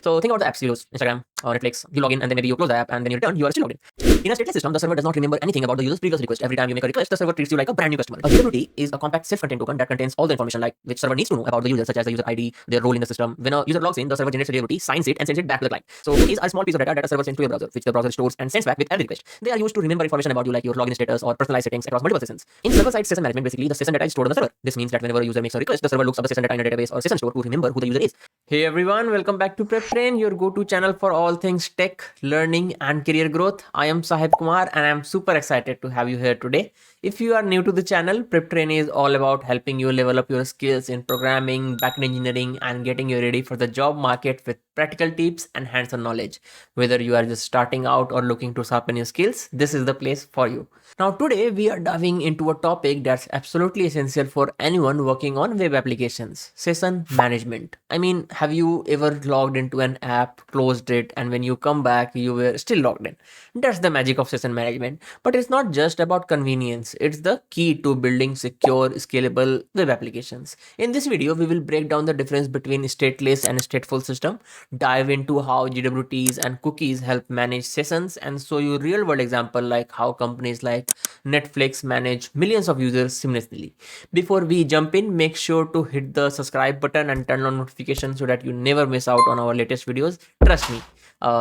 So think about the apps you use, Instagram or Netflix. You log in and then maybe you close the app and then you return, you are still logged in. In a stateless system, the server does not remember anything about the user's previous request. Every time you make a request, the server treats you like a brand new customer. A JWT is a compact self-contained token that contains all the information like which server needs to know about the user, such as the user ID, their role in the system. When a user logs in, the server generates a JWT, signs it, and sends it back to the client. So cookies are a small piece of data that a server sends to your browser, which the browser stores and sends back with every request. They are used to remember information about you like your login status or personalized settings across multiple sessions. In server-side session management, basically the session data is stored on the server. This means that whenever a user makes a request, the server looks up the session data in a database or session store to remember who the user is. Hey everyone, welcome back to Prep Train, your go-to channel for all things tech, learning and career growth. I am Sahib Kumar and I am super excited to have you here today. If you are new to the channel, Prep Train is all about helping you level up your skills in programming, backend engineering and getting you ready for the job market with practical tips and hands-on knowledge. Whether you are just starting out or looking to sharpen your skills, this is the place for you. Now today we are diving into a topic that's absolutely essential for anyone working on web applications, session management. I mean, have you ever logged into an app, closed it, and when you come back, you were still logged in? That's the magic of session management. But it's not just about convenience, it's the key to building secure, scalable web applications. In this video, we will break down the difference between stateless and stateful system, dive into how JWTs and cookies help manage sessions, and show you real world example like how companies like Netflix manage millions of users seamlessly. Before we jump in, make sure to hit the subscribe button and turn on notifications so that you never miss out on our latest videos. Trust me,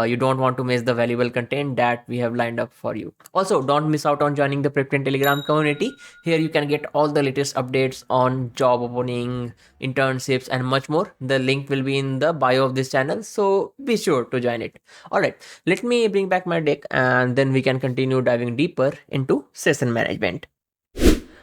you don't want to miss the valuable content that we have lined up for you. Also, don't miss out on joining the Prep10 Telegram community. Here you can get all the latest updates on job opening, internships and much more. The link will be in the bio of this channel, so be sure to join it. Alright, let me bring back my deck and then we can continue diving deeper into session management.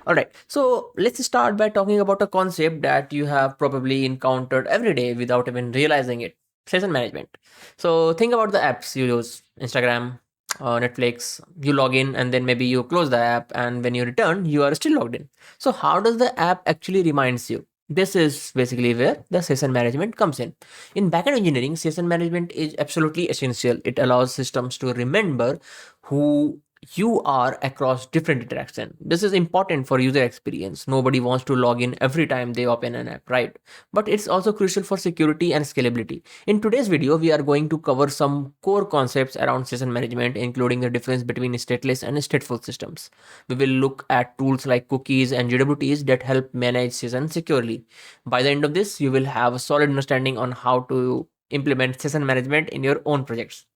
Alright, so let's start by talking about a concept that you have probably encountered every day without even realizing it. Session management. So think about the apps you use, Instagram, Netflix. You log in and then maybe you close the app, and when you return, you are still logged in. So how does the app actually reminds you? This is basically where the session management comes in. In backend engineering, session management is absolutely essential. It allows systems to remember who you are across different interactions. This is important for user experience. Nobody wants to log in every time they open an app, right? But it's also crucial for security and scalability. In today's video, we are going to cover some core concepts around session management, including the difference between stateless and stateful systems. We will look at tools like cookies and JWTs that help manage sessions securely. By the end of this, you will have a solid understanding on how to implement session management in your own projects.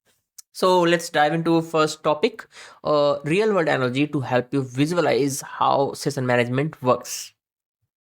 So let's dive into first topic, real world analogy to help you visualize how session management works.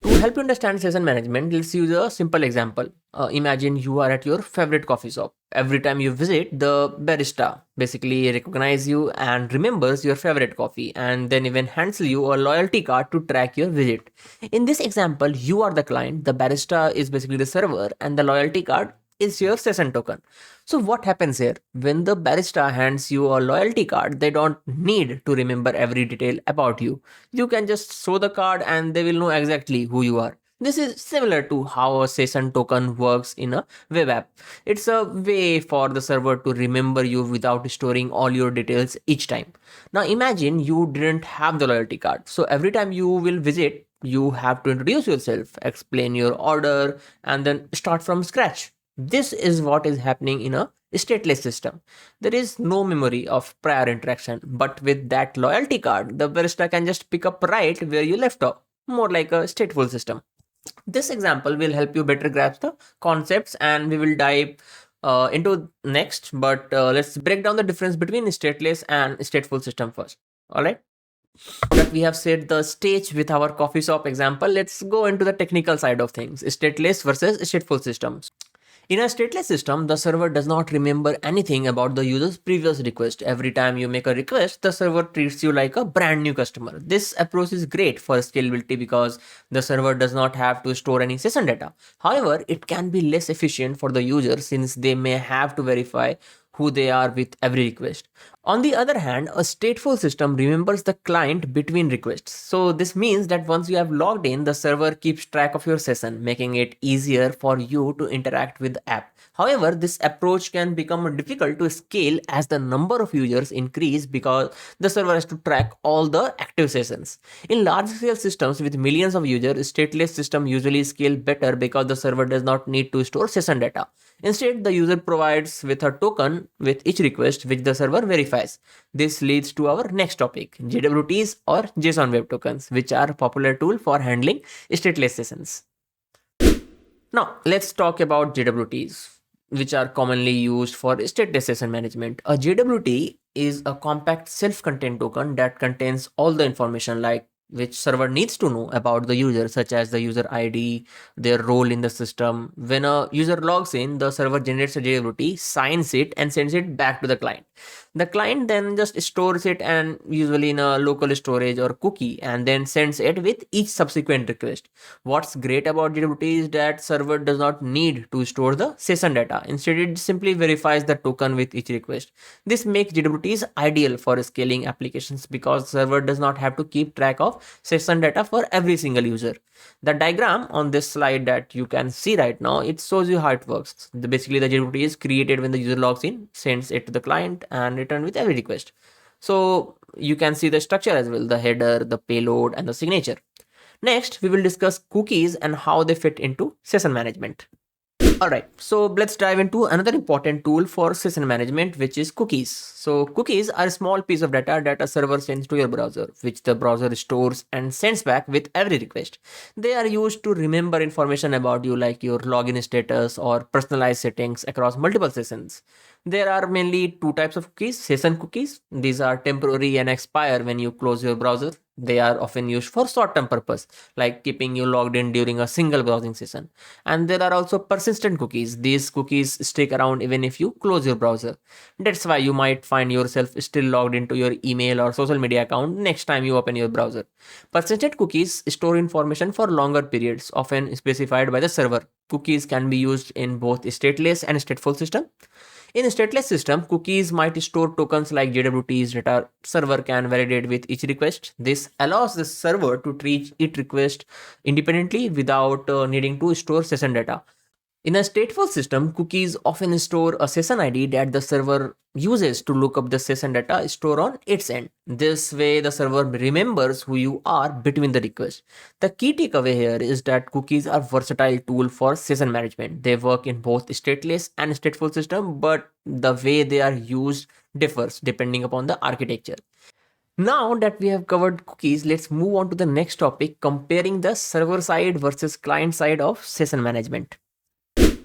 To help you understand session management, let's use a simple example. Imagine you are at your favorite coffee shop. Every time you visit, the barista basically recognizes you and remembers your favorite coffee, and then even hands you a loyalty card to track your visit. In this example, you are the client, the barista is basically the server, and the loyalty card is your session token. So what happens here? When the barista hands you a loyalty card, they don't need to remember every detail about you. You can just show the card and they will know exactly who you are. This is similar to how a session token works in a web app. It's a way for the server to remember you without storing all your details each time. Now imagine you didn't have the loyalty card. So every time you will visit, you have to introduce yourself, explain your order, and then start from scratch. This is what is happening in a stateless system. There is no memory of prior interaction, but with that loyalty card, the barista can just pick up right where you left off, more like a stateful system. This example will help you better grasp the concepts and we will dive into next, but let's break down the difference between stateless and stateful system first. All right. That we have set the stage with our coffee shop example, let's go into the technical side of things. Stateless versus stateful systems. In a stateless system, the server does not remember anything about the user's previous request. Every time you make a request, the server treats you like a brand new customer. This approach is great for scalability because the server does not have to store any session data. However, it can be less efficient for the user since they may have to verify who they are with every request. On the other hand, a stateful system remembers the client between requests. So this means that once you have logged in, the server keeps track of your session, making it easier for you to interact with the app. However, this approach can become difficult to scale as the number of users increase because the server has to track all the active sessions. In large-scale systems with millions of users, stateless system usually scale better because the server does not need to store session data. Instead, the user provides with a token with each request which the server verifies. This leads to our next topic, JWTs or JSON Web Tokens, which are a popular tool for handling stateless sessions. Now, let's talk about JWTs, which are commonly used for stateless session management. A JWT is a compact self-contained token that contains all the information like which server needs to know about the user, such as the user ID, their role in the system. When a user logs in, the server generates a JWT, signs it, and sends it back to the client. The client then just stores it and usually in a local storage or cookie and then sends it with each subsequent request. What's great about JWT is that server does not need to store the session data. Instead, it simply verifies the token with each request. This makes JWTs ideal for scaling applications because server does not have to keep track of session data for every single user. The diagram on this slide that you can see right now, it shows you how it works. Basically, the JWT is created when the user logs in, sends it to the client, and return with every request. So you can see the structure as well, the header, the payload, and the signature. Next, we will discuss cookies and how they fit into session management. Alright, so let's dive into another important tool for session management, which is cookies. So cookies are a small piece of data that a server sends to your browser, which the browser stores and sends back with every request. They are used to remember information about you like your login status or personalized settings across multiple sessions. There are mainly two types of cookies, session cookies. These are temporary and expire when you close your browser. They are often used for short-term purpose, like keeping you logged in during a single browsing session. And there are also persistent cookies. These cookies stick around even if you close your browser. That's why you might find yourself still logged into your email or social media account next time you open your browser. Persistent cookies store information for longer periods, often specified by the server. Cookies can be used in both stateless and stateful system. In a stateless system, cookies might store tokens like JWTs that our server can validate with each request. This allows the server to treat each request independently without needing to store session data. In a stateful system, cookies often store a session ID that the server uses to look up the session data stored on its end. This way, the server remembers who you are between the requests. The key takeaway here is that cookies are versatile tool for session management. They work in both stateless and stateful system, but the way they are used differs depending upon the architecture. Now that we have covered cookies, let's move on to the next topic, comparing the server side versus client side of session management.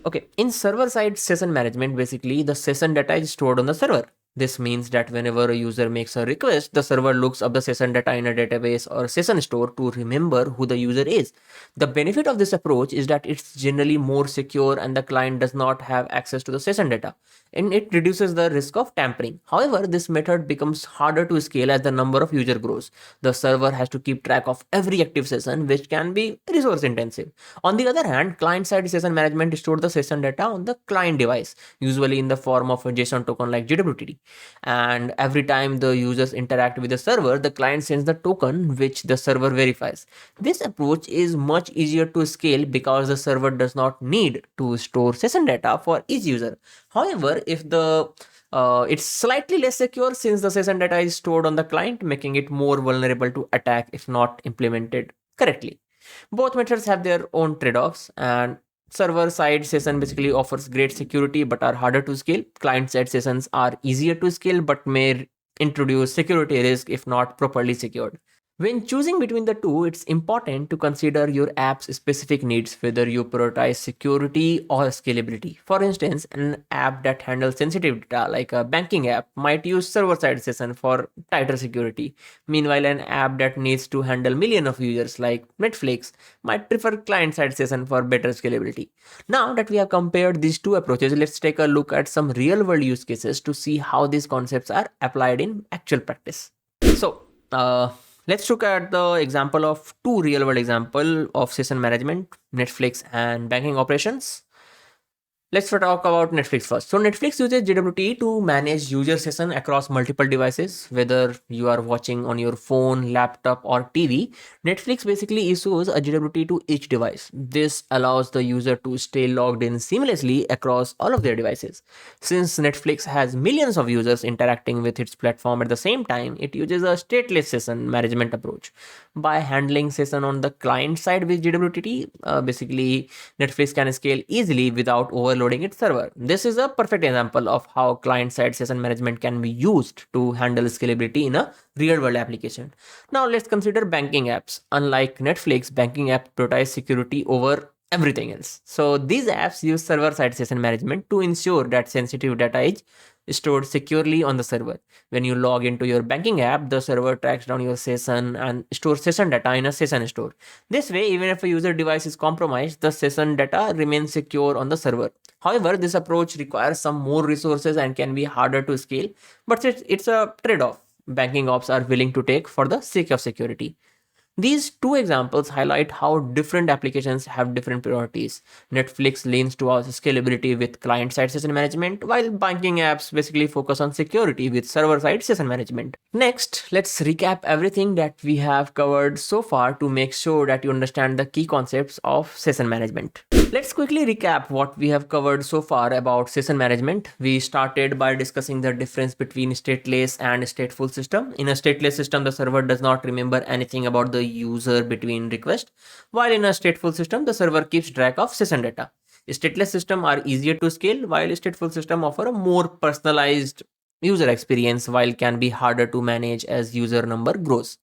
Okay, in server-side session management, basically the session data is stored on the server. This means that whenever a user makes a request, the server looks up the session data in a database or session store to remember who the user is. The benefit of this approach is that it's generally more secure and the client does not have access to the session data, and it reduces the risk of tampering. However, this method becomes harder to scale as the number of user grows. The server has to keep track of every active session, which can be resource intensive. On the other hand, client-side session management stores the session data on the client device, usually in the form of a JSON token like JWT. And every time the users interact with the server, the client sends the token which the server verifies. This approach is much easier to scale because the server does not need to store session data for each user. However, if the it's slightly less secure since the session data is stored on the client, making it more vulnerable to attack if not implemented correctly. Both methods have their own trade-offs, and server side session basically offers great security but are harder to scale. Client side sessions are easier to scale but may introduce security risk if not properly secured. When choosing between the two, it's important to consider your app's specific needs, whether you prioritize security or scalability. For instance, an app that handles sensitive data, like a banking app, might use server-side session for tighter security. Meanwhile, an app that needs to handle millions of users, like Netflix, might prefer client-side session for better scalability. Now that we have compared these two approaches, let's take a look at some real-world use cases to see how these concepts are applied in actual practice. So, let's look at the example of two real-world example of session management, Netflix and banking operations. Let's talk about Netflix first. So Netflix uses JWT to manage user session across multiple devices, whether you are watching on your phone, laptop, or TV. Netflix basically issues a JWT to each device. This allows the user to stay logged in seamlessly across all of their devices. Since Netflix has millions of users interacting with its platform at the same time, it uses a stateless session management approach. By handling session on the client side with JWT, basically Netflix can scale easily without overloading its server. This is a perfect example of how client-side session management can be used to handle scalability in a real-world application. Now let's consider banking apps. Unlike Netflix, banking apps prioritize security over everything else. So these apps use server-side session management to ensure that sensitive data is stored securely on the server. When you log into your banking app, the server tracks down your session and stores session data in a session store. This way, even if a user device is compromised, the session data remains secure on the server. However, this approach requires some more resources and can be harder to scale, but it's a trade-off banking ops are willing to take for the sake of security. These two examples highlight how different applications have different priorities. Netflix leans towards scalability with client-side session management, while banking apps basically focus on security with server-side session management. Next, let's recap everything that we have covered so far to make sure that you understand the key concepts of session management. Let's quickly recap what we have covered so far about session management. We started by discussing the difference between stateless and stateful system. In a stateless system, the server does not remember anything about the user between requests, while in a stateful system, the server keeps track of session data. Stateless systems are easier to scale, while stateful systems offer a more personalized user experience, while can be harder to manage as user number grows.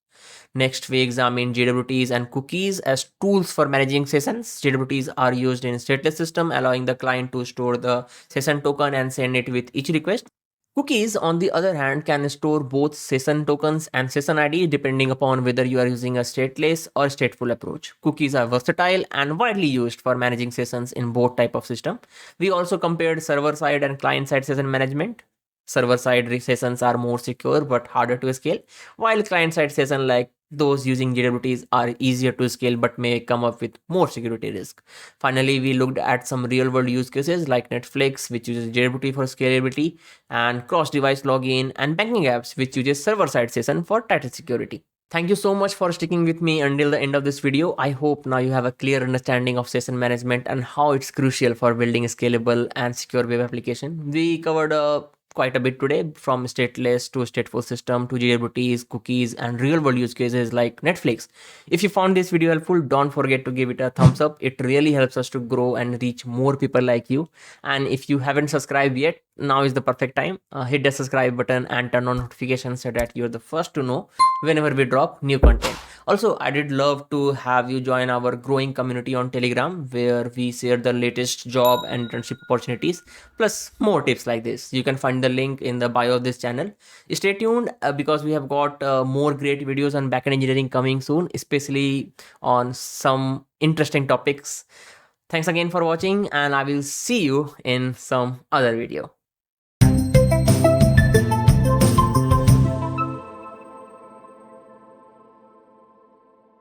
Next, we examine JWTs and cookies as tools for managing sessions. JWTs are used in stateless system, allowing the client to store the session token and send it with each request. Cookies, on the other hand, can store both session tokens and session ID depending upon whether you are using a stateless or stateful approach. Cookies are versatile and widely used for managing sessions in both type of system. We also compared server-side and client-side session management. Server-side sessions are more secure but harder to scale, while client-side sessions like those using JWTs are easier to scale but may come up with more security risk. Finally, we looked at some real-world use cases like Netflix, which uses JWT for scalability, and cross-device login, and banking apps, which uses server-side session for tighter security. Thank you so much for sticking with me until the end of this video. I hope now you have a clear understanding of session management and how it's crucial for building a scalable and secure web application. We covered quite a bit today, from stateless to stateful system to JWTs, cookies, and real-world use cases like Netflix. If you found this video helpful, don't forget to give it a thumbs up. It really helps us to grow and reach more people like you. And if you haven't subscribed yet, now is the perfect time. Hit the subscribe button and turn on notifications so that you're the first to know whenever we drop new content. Also, I did love to have you join our growing community on Telegram, where we share the latest job and internship opportunities, plus more tips like this. You can find the link in the bio of this channel. Stay tuned because we have got more great videos on backend engineering coming soon, especially on some interesting topics. Thanks again for watching, and I will see you in some other video.